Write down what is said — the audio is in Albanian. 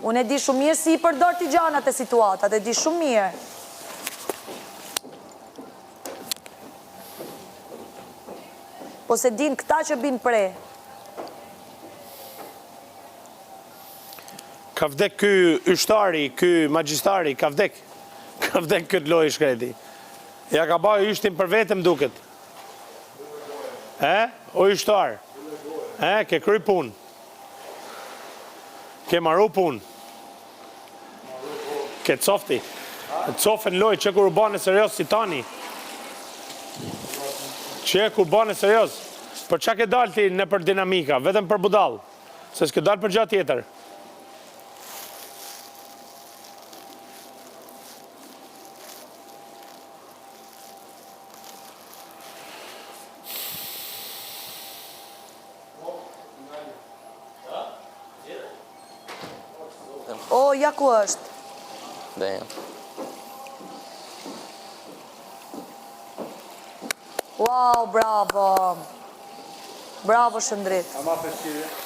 Unë e di shumë mirë si I përdor t'i gjanat e situatat, e di shumë mirë. Po se din këta që bin pre. Ka vdek ky yshtari, ky magjistari, ka vdek. Ka vdek këtë lojë shkreti. Ja ka bajë yshtin për vetëm duket. O yshtar. Ke kry pun. Ke maru pun. Ke cofti. Cofen lojë që kur u bane serios si tani. Që kur bane serios. Për qa ke dalë ti në për dinamika, vetëm për budal. Se s'ke dalë për gjatë tjetër. O, ja ku është. Damn. Wow, bravo. Bravo, Shëndrit. Ama fështirë.